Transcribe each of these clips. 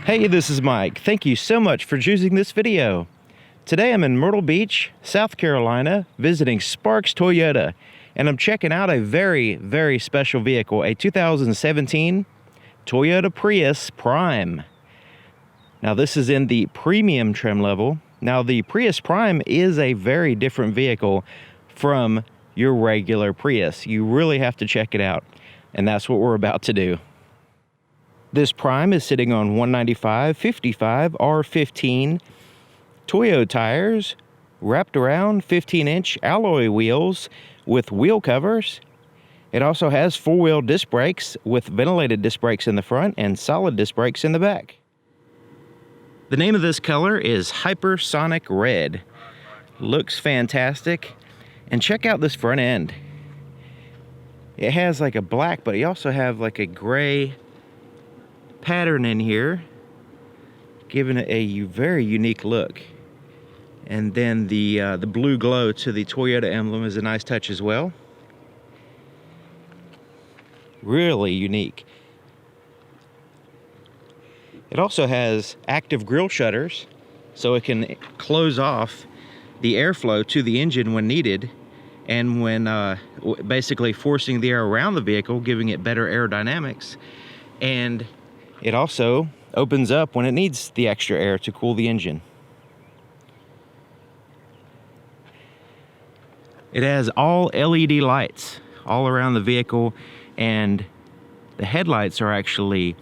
Hey, this is Mike. Thank you so much for choosing this video. Today I'm in Myrtle Beach, South Carolina, visiting Sparks Toyota, and I'm checking out a very special vehicle, a 2017 Toyota Prius Prime. Now this is in the premium trim level. Now the Prius Prime is a very different vehicle from your regular Prius. You really have to check it out, and that's what we're about to do. This Prime is sitting on 195/55 R15 Toyo tires, wrapped around 15-inch alloy wheels with wheel covers. It also has four-wheel disc brakes with ventilated disc brakes in the front and solid disc brakes in the back. The name of this color is Hypersonic Red. Looks fantastic. And check out this front end. It has like a black, but you also have like a gray pattern in here, giving it a very unique look. And then the blue glow to the Toyota emblem is a nice touch as well. Really unique. It also has active grille shutters, so it can close off the airflow to the engine when needed, and when basically forcing the air around the vehicle, giving it better aerodynamics. And it also opens up when it needs the extra air to cool the engine. It has all LED lights all around the vehicle, and the headlights are actually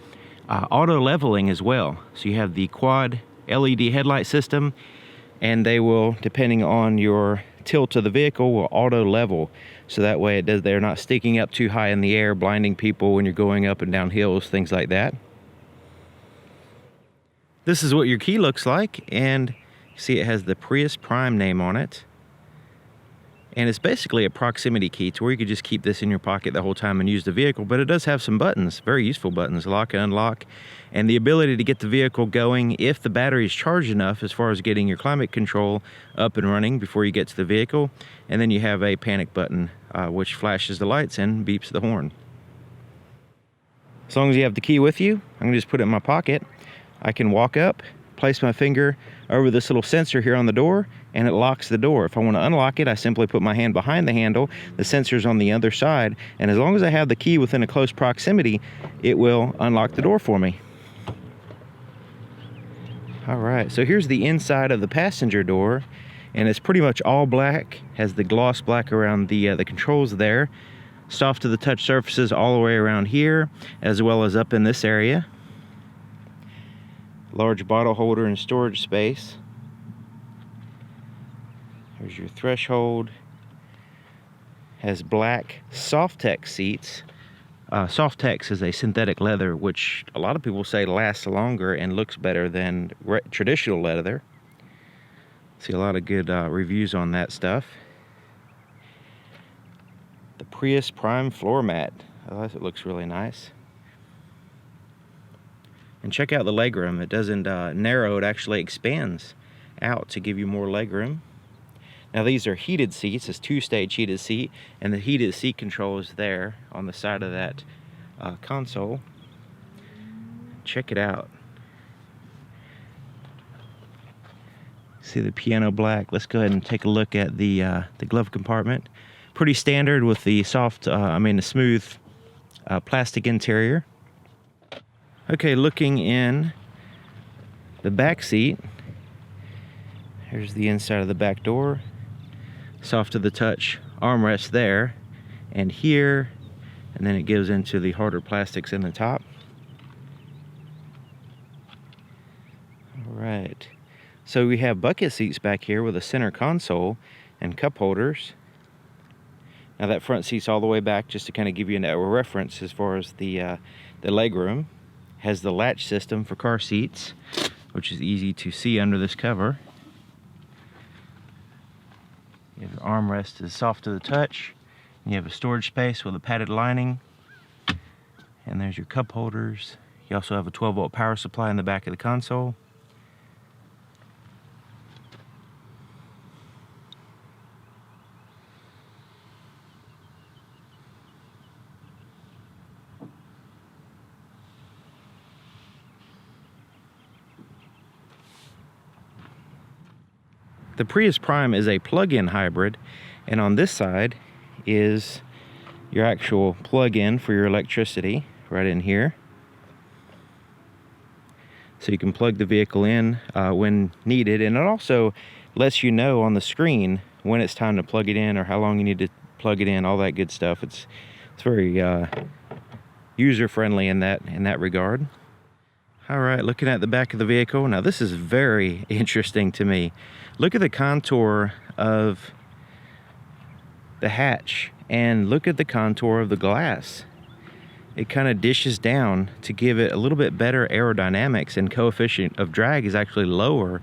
auto leveling as well. So you have the quad LED headlight system, and they will, depending on your tilt of the vehicle, will auto level. So that way they're not sticking up too high in the air, blinding people when you're going up and down hills, things like that. This is what your key looks like, and you see it has the Prius Prime name on it. And it's basically a proximity key to where you could just keep this in your pocket the whole time and use the vehicle, but it does have some buttons, very useful buttons, lock and unlock, and the ability to get the vehicle going if the battery is charged enough, as far as getting your climate control up and running before you get to the vehicle. And then you have a panic button, which flashes the lights and beeps the horn. As long as you have the key with you, I'm gonna just put it in my pocket. I can walk up, place my finger over this little sensor here on the door, and it locks the door. If I want to unlock it, I simply put my hand behind the handle. The sensor's on the other side, and as long as I have the key within a close proximity, it will unlock the door for me. All right, so here's the inside of the passenger door, and it's pretty much all black, has the gloss black around the controls there. Soft to the touch surfaces all the way around here, as well as up in this area. Large bottle holder and storage space. Here's your threshold. Has black Softex seats. Softex is a synthetic leather, which a lot of people say lasts longer and looks better than traditional leather. See a lot of good reviews on that stuff. The Prius Prime floor mat. I thought it looks really nice. And check out the legroom. It doesn't narrow, it actually expands out to give you more legroom. Now these are heated seats, it's two-stage heated seat, and the heated seat control is there on the side of that console. Check it out. See the piano black. Let's go ahead and take a look at the glove compartment. Pretty standard with the the smooth plastic interior. Okay, looking in the back seat, here's the inside of the back door. Soft to the touch armrest there and here, and then it goes into the harder plastics in the top. All right, so we have bucket seats back here with a center console and cup holders. Now that front seat's all the way back just to kind of give you a reference as far as the leg room. Has the latch system for car seats, which is easy to see under this cover. You have your armrest is soft to the touch. You have a storage space with a padded lining. And there's your cup holders. You also have a 12-volt power supply in the back of the console. The Prius Prime is a plug-in hybrid, and on this side is your actual plug-in for your electricity right in here. So you can plug the vehicle in when needed, and it also lets you know on the screen when it's time to plug it in or how long you need to plug it in, all that good stuff. It's very user-friendly in that regard. All right, looking at the back of the vehicle. Now this is very interesting to me. Look at the contour of the hatch and look at the contour of the glass. It kind of dishes down to give it a little bit better aerodynamics, and coefficient of drag is actually lower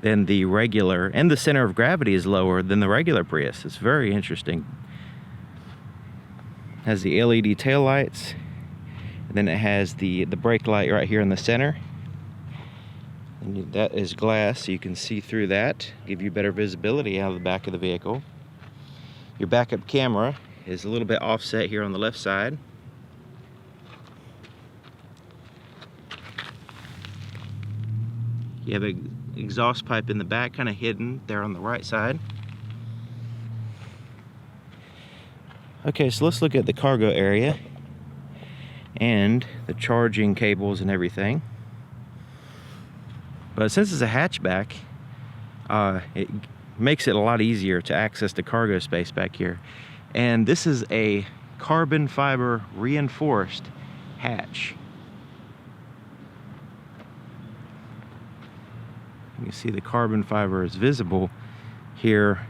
than the regular, and the center of gravity is lower than the regular Prius. It's very interesting. Has the LED taillights, and then it has the brake light right here in the center. And that is glass, so you can see through that, give you better visibility out of the back of the vehicle. Your backup camera is a little bit offset here on the left side. You have an exhaust pipe in the back, kind of hidden there on the right side. Okay, so let's look at the cargo area and the charging cables and everything. But since it's a hatchback, it makes it a lot easier to access the cargo space back here. And this is a carbon fiber reinforced hatch. You can see the carbon fiber is visible here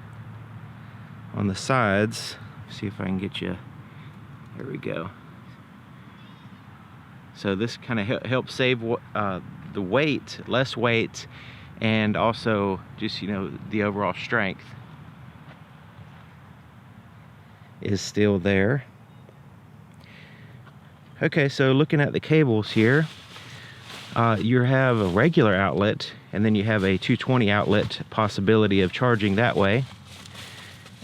on the sides. See if I can get you, there we go. So this kind of helps save the weight, less weight, and also just, you know, the overall strength is still there. Okay, so looking at the cables here, you have a regular outlet, and then you have a 220 outlet possibility of charging that way.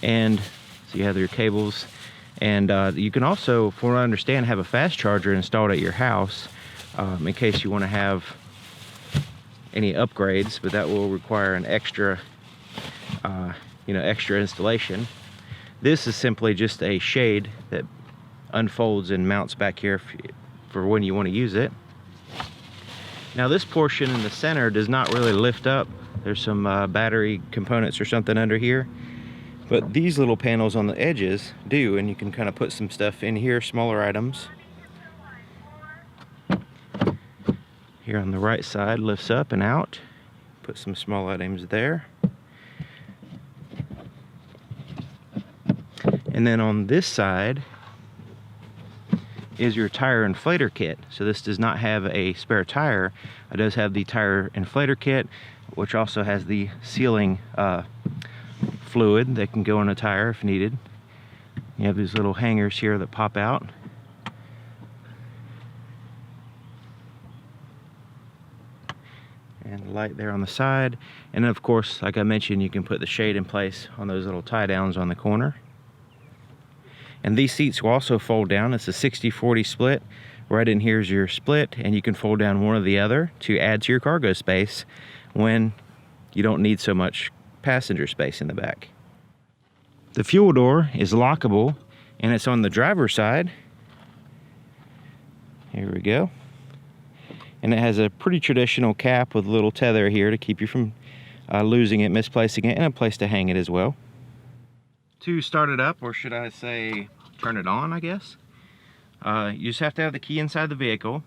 And so you have your cables, and you can also, from what I understand, have a fast charger installed at your house in case you want to have any upgrades, but that will require an extra, extra installation. This is simply just a shade that unfolds and mounts back here for when you want to use it. Now this portion in the center does not really lift up. There's some battery components or something under here, but these little panels on the edges do, and you can kind of put some stuff in here, smaller items. Here on the right side lifts up and out. Put some small items there. And then on this side is your tire inflator kit. So this does not have a spare tire. It does have the tire inflator kit, which also has the sealing fluid that can go in a tire if needed. You have these little hangers here that pop out. And the light there on the side. And then of course, like I mentioned, you can put the shade in place on those little tie downs on the corner. And these seats will also fold down. It's a 60-40 split. Right in here is your split, and you can fold down one or the other to add to your cargo space when you don't need so much passenger space in the back. The fuel door is lockable, and it's on the driver's side. Here we go. And it has a pretty traditional cap with a little tether here to keep you from losing it, misplacing it, and a place to hang it as well. To start it up, or should I say turn it on, I guess, you just have to have the key inside the vehicle,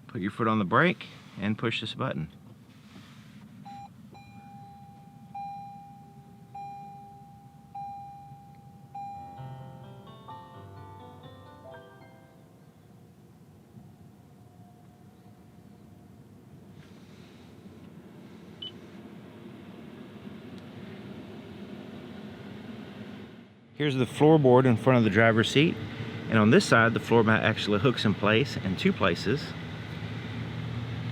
put your foot on the brake, and push this button. Here's the floorboard in front of the driver's seat, and on this side the floor mat actually hooks in place in two places.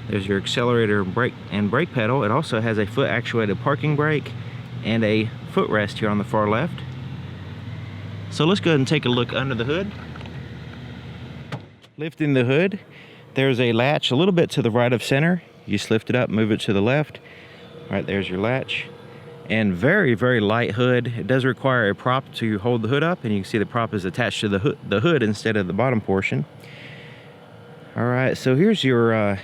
There's your accelerator and brake pedal. It also has a foot actuated parking brake and a footrest here on the far left. So let's go ahead and take a look under the hood. Lifting the hood, there's a latch a little bit to the right of center. You just lift it up, move it to the left. Right there's your latch. and very, very light hood. It does require a prop to hold the hood up, and you can see the prop is attached to the hood instead of the bottom portion. All right, so here's your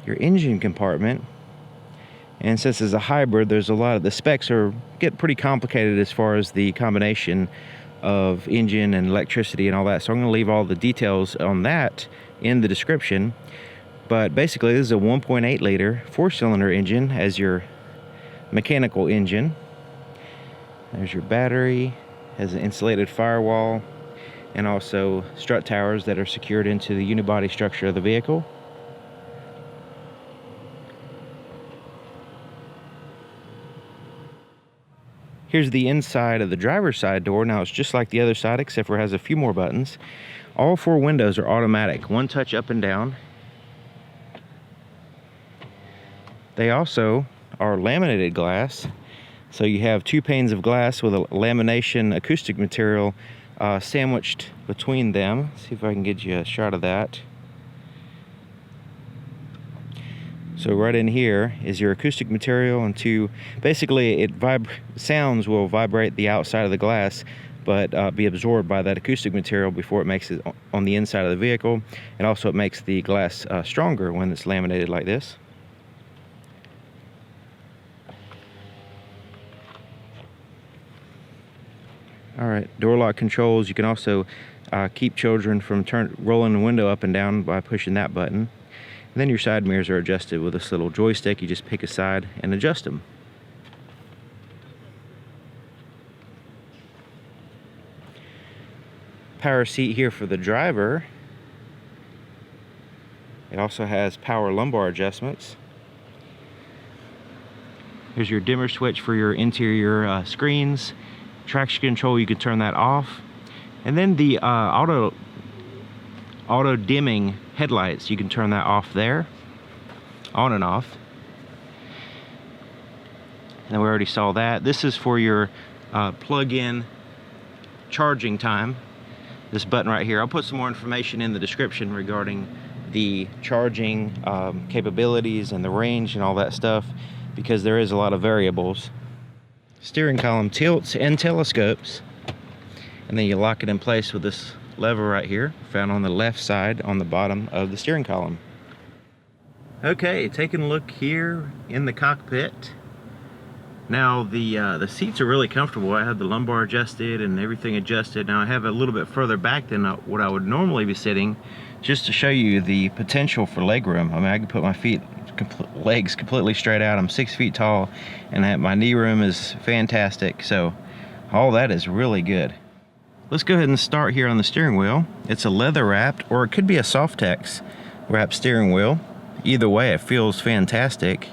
engine compartment. And since it's a hybrid, there's a lot of the specs get pretty complicated as far as the combination of engine and electricity and all that. So I'm going to leave all the details on that in the description. But basically, this is a 1.8 liter 4-cylinder engine as your mechanical engine. There's your battery, has an insulated firewall, and also strut towers that are secured into the unibody structure of the vehicle. Here's the inside of the driver's side door. Now it's just like the other side, except for it has a few more buttons. All 4 windows are automatic, one touch up and down. They also are laminated glass, so you have 2 panes of glass with a lamination acoustic material sandwiched between them. Let's see if I can get you a shot of that. So right in here is your acoustic material, and basically sounds will vibrate the outside of the glass, but be absorbed by that acoustic material before it makes it on the inside of the vehicle. And also it makes the glass stronger when it's laminated like this. All right, door lock controls. You can also keep children from rolling the window up and down by pushing that button. And then your side mirrors are adjusted with this little joystick. You just pick a side and adjust them. Power seat here for the driver. It also has power lumbar adjustments. Here's your dimmer switch for your interior screens. Traction control, you can turn that off. And then the auto dimming headlights, you can turn that off there, on and off. And we already saw that. This is for your plug-in charging time. This button right here. I'll put some more information in the description regarding the charging capabilities and the range and all that stuff, because there is a lot of variables. Steering column tilts and telescopes, and then you lock it in place with this lever right here, found on the left side on the bottom of the steering column. Okay, taking a look here in the cockpit. Now the seats are really comfortable. I have the lumbar adjusted and everything adjusted. Now I have it a little bit further back than what I would normally be sitting, just to show you the potential for leg room. I mean, I can put my legs completely straight out. I'm 6 feet tall, and my knee room is fantastic. So all that is really good. Let's go ahead and start here on the steering wheel. It's a leather wrapped, or it could be a Softex wrapped steering wheel. Either way, it feels fantastic.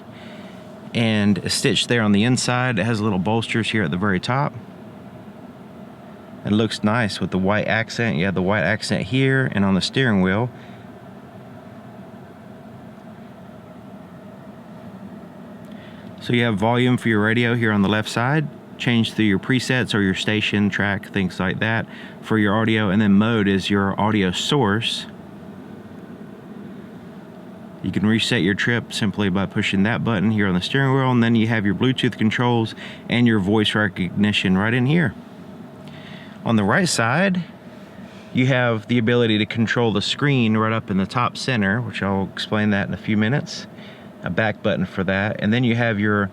And stitched there on the inside. It has little bolsters here at the very top. It looks nice with the white accent. You have the white accent here and on the steering wheel. So you have volume for your radio here on the left side. Change through your presets or your station, track, things like that for your audio. And then mode is your audio source. You can reset your trip simply by pushing that button here on the steering wheel, and then you have your Bluetooth controls and your voice recognition right in here. On the right side, you have the ability to control the screen right up in the top center, which I'll explain that in a few minutes. A back button for that. And then you have your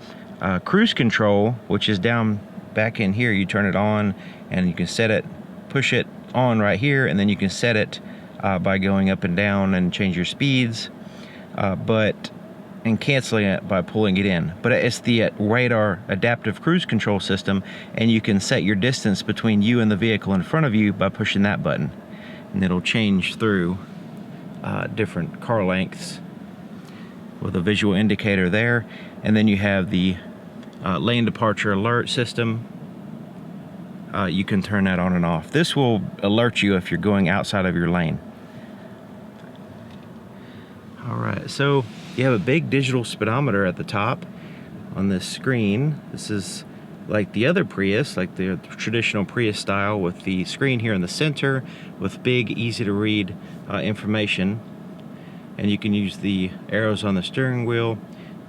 cruise control, which is down back in here. You turn it on and you can set it, push it on right here, and then you can set it by going up and down and change your speeds. And canceling it by pulling it in. But it's the radar adaptive cruise control system, and you can set your distance between you and the vehicle in front of you by pushing that button, and it'll change through different car lengths with a visual indicator there. And then you have the lane departure alert system. You can turn that on and off. This will alert you if you're going outside of your lane. Alright, so you have a big digital speedometer at the top on this screen. This is like the other Prius, like the traditional Prius style, with the screen here in the center with big, easy to read information. And you can use the arrows on the steering wheel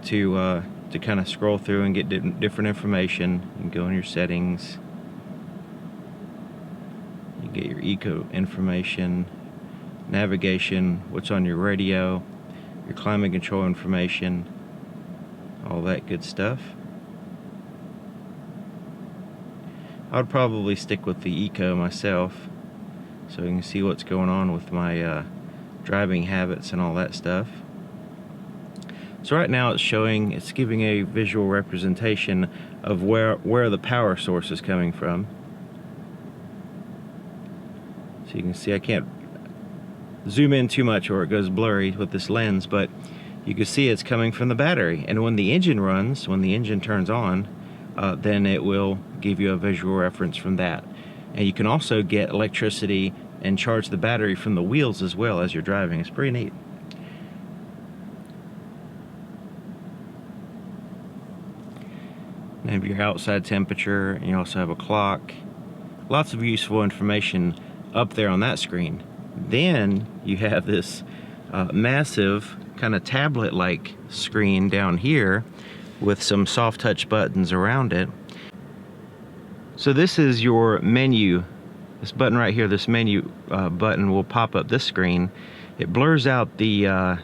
to to kind of scroll through and get different information. You can go in your settings, you get your eco information, navigation, what's on your radio, your climate control information, all that good stuff. I would probably stick with the eco myself, so you can see what's going on with my driving habits and all that stuff. So right now it's giving a visual representation of where the power source is coming from. So you can see I can't zoom in too much or it goes blurry with this lens, but you can see it's coming from the battery. And when the engine runs, when the engine turns on, then it will give you a visual reference from that. And you can also get electricity and charge the battery from the wheels as well as you're driving. It's pretty neat. You have your outside temperature, and you also have a clock. Lots of useful information up there on that screen. Then you have this massive kind of tablet-like screen down here with some soft touch buttons around it. So this is your menu. This button right here, this menu button will pop up this screen. It blurs out the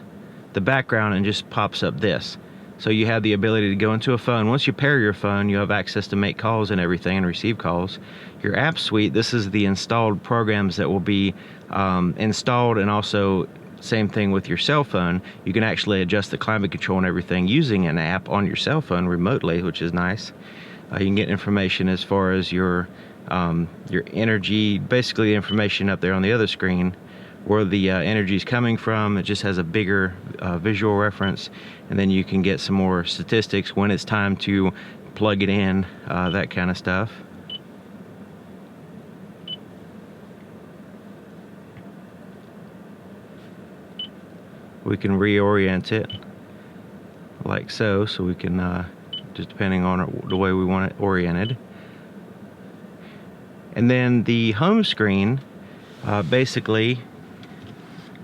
background and just pops up this. So you have the ability to go into a phone. Once you pair your phone, you have access to make calls and everything and receive calls. Your app suite, this is the installed programs that will be installed, and also same thing with your cell phone. You can actually adjust the climate control and everything using an app on your cell phone remotely, which is nice. You can get information as far as your energy, basically the information up there on the other screen, where the energy is coming from. It just has a bigger visual reference, and then you can get some more statistics when it's time to plug it in, that kind of stuff. We can reorient it like so we can just depending on the way we want it oriented. And then the home screen basically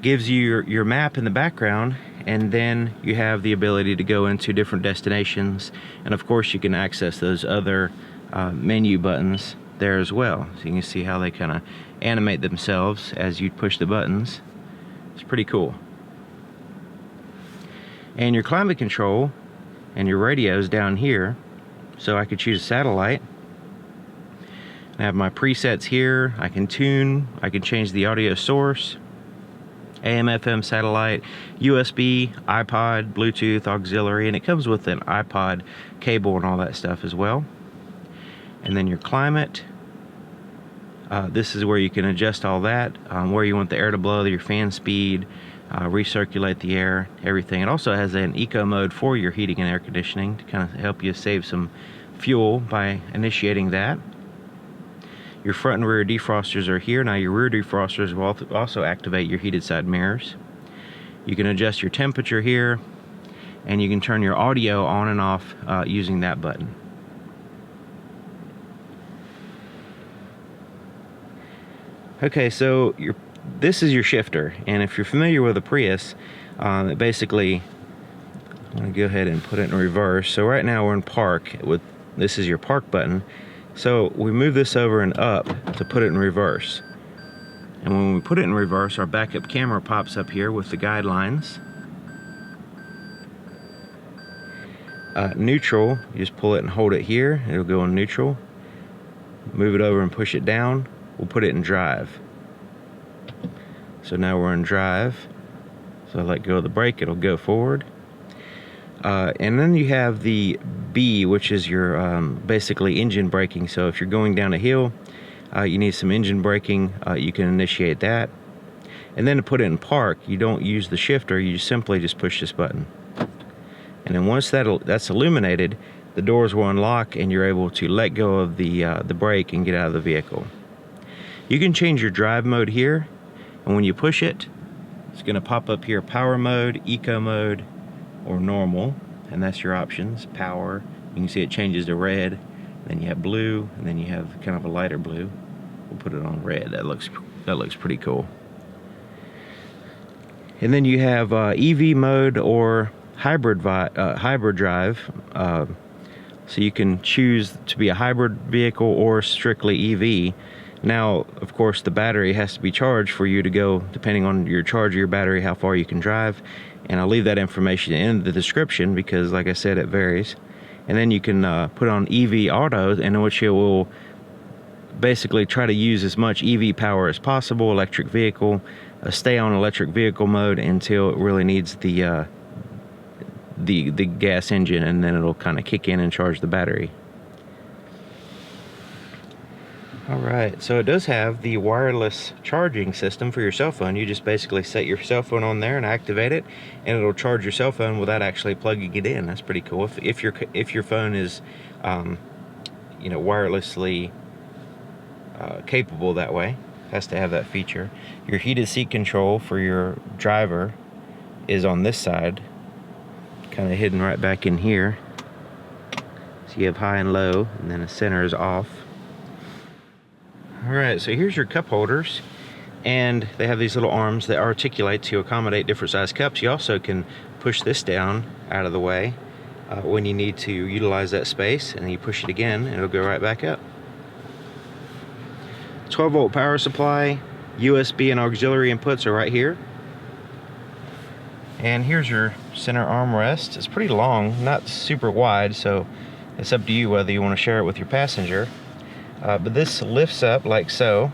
gives you your map in the background, and then you have the ability to go into different destinations, and of course you can access those other menu buttons there as well. So you can see how they kind of animate themselves as you push the buttons. It's pretty cool. And your climate control and your radios down here, so I could choose a satellite. I have my presets here. I can tune, I can change the audio source, AM, FM, satellite, USB, iPod, Bluetooth, auxiliary, and it comes with an iPod cable and all that stuff as well. And then your climate, this is where you can adjust all that, where you want the air to blow, your fan speed, recirculate the air, everything. It also has an eco mode for your heating and air conditioning to kind of help you save some fuel by initiating that. Your front and rear defrosters are here. Now your rear defrosters will also activate your heated side mirrors. You can adjust your temperature here, and you can turn your audio on and off using that button. Okay, so this is your shifter, and if you're familiar with a Prius, basically, I'm going to go ahead and put it in reverse. So right now we're in park. This is your park button. So we move this over and up to put it in reverse. And when we put it in reverse, our backup camera pops up here with the guidelines. Neutral, you just pull it and hold it here. It'll go in neutral. Move it over and push it down. We'll put it in drive. So now we're in drive. So I let go of the brake, it'll go forward. And then you have the B, which is your basically engine braking. So if you're going down a hill, you need some engine braking, you can initiate that. And then to put it in park, you don't use the shifter, you simply just push this button. And then once that's illuminated, the doors will unlock and you're able to let go of the brake and get out of the vehicle. You can change your drive mode here, and when you push it, it's going to pop up here: power mode, eco mode, or normal, and that's your options. Power, you can see it changes to red, then you have blue, and then you have kind of a lighter blue. We'll put it on red. That looks pretty cool. And then you have EV mode or hybrid drive. So you can choose to be a hybrid vehicle or strictly EV. Now, of course, the battery has to be charged for you to go, depending on your charge of your battery, how far you can drive. And I'll leave that information in the description because, like I said, it varies. And then you can put on EV Auto, in which it will basically try to use as much EV power as possible, electric vehicle, stay on electric vehicle mode until it really needs the gas engine, and then it'll kind of kick in and charge the battery. Alright, so it does have the wireless charging system for your cell phone. You just basically set your cell phone on there and activate it, and it'll charge your cell phone without actually plugging it in. That's pretty cool. If your phone is you know, wirelessly capable that way, has to have that feature. Your heated seat control for your driver is on this side, kind of hidden right back in here. So you have high and low, and then the center is off. Alright, so here's your cup holders, and they have these little arms that articulate to accommodate different size cups. You also can push this down out of the way when you need to utilize that space, and then you push it again and it'll go right back up. 12-volt power supply, USB and auxiliary inputs are right here. And here's your center armrest. It's pretty long, not super wide, so it's up to you whether you want to share it with your passenger. But this lifts up like so,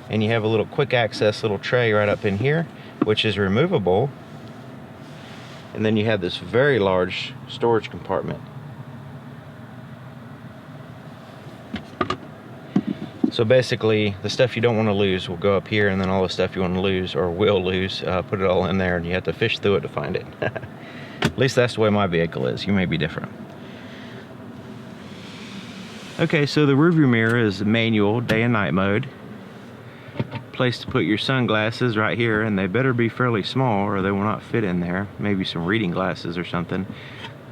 and you have a little quick access little tray right up in here, which is removable. And then you have this very large storage compartment. So basically, the stuff you don't want to lose will go up here, and then all the stuff you want to lose or will lose, put it all in there, and you have to fish through it to find it. At least that's the way my vehicle is. You may be different. Okay, so the rearview mirror is manual, day and night mode. Place to put your sunglasses right here, and they better be fairly small or they will not fit in there. Maybe some reading glasses or something.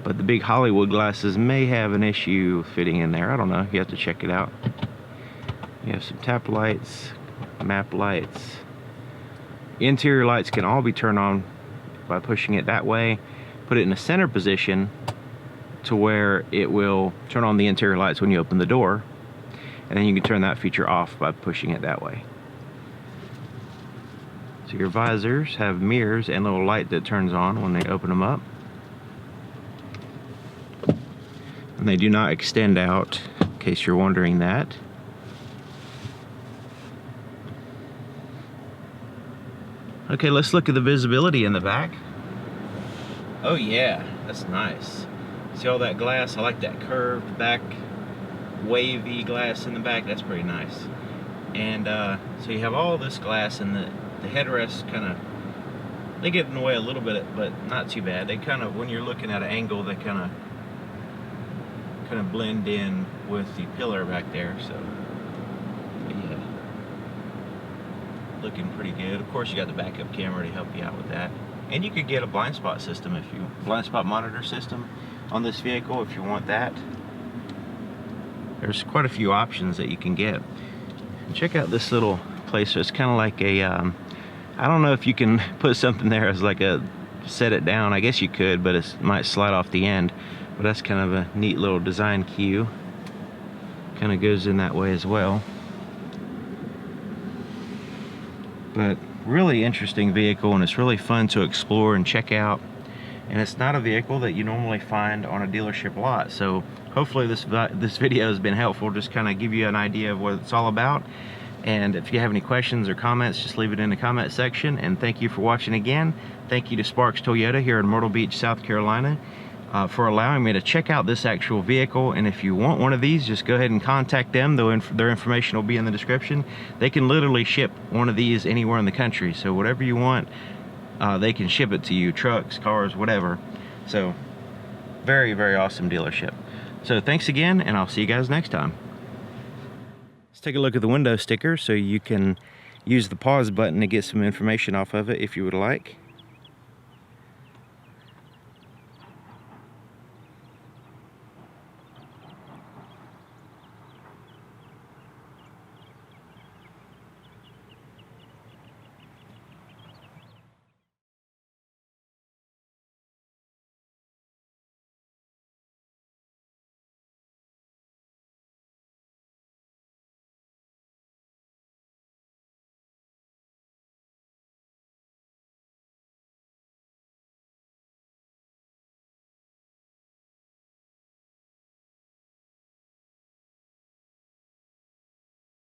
But the big Hollywood glasses may have an issue fitting in there. I don't know. You have to check it out. You have some tap lights, map lights. Interior lights can all be turned on by pushing it that way. Put it in a center position to where it will turn on the interior lights when you open the door, and then you can turn that feature off by pushing it that way. So your visors have mirrors and a little light that turns on when they open them up, and they do not extend out, in case you're wondering that. Okay, let's look at the visibility in the back. Oh yeah, that's nice. See all that glass? I like that curved back, wavy glass in the back. That's pretty nice. And so you have all this glass, and the headrests kind of, they get in the way a little bit, but not too bad. They kind of, when you're looking at an angle, they kind of blend in with the pillar back there. So yeah, looking pretty good. Of course, you got the backup camera to help you out with that, and you could get a blind spot system blind spot monitor system on this vehicle if you want that. There's quite a few options that you can get. And check out this little place. It's kind of like a I don't know if you can put something there as like a set it down. I guess you could, but it might slide off the end. But that's kind of a neat little design cue. Kind of goes in that way as well. But really interesting vehicle, and it's really fun to explore and check out. And it's not a vehicle that you normally find on a dealership lot. So hopefully this video has been helpful, just kind of give you an idea of what it's all about. And if you have any questions or comments, just leave it in the comment section. And thank you for watching again. Thank you to Sparks Toyota here in Myrtle Beach, South Carolina, for allowing me to check out this actual vehicle. And if you want one of these, just go ahead and contact them. Their information will be in the description. They can literally ship one of these anywhere in the country. So whatever you want, they can ship it to you, trucks, cars, whatever. So very, very awesome dealership. So thanks again, and I'll see you guys next time. Let's take a look at the window sticker so you can use the pause button to get some information off of it if you would like.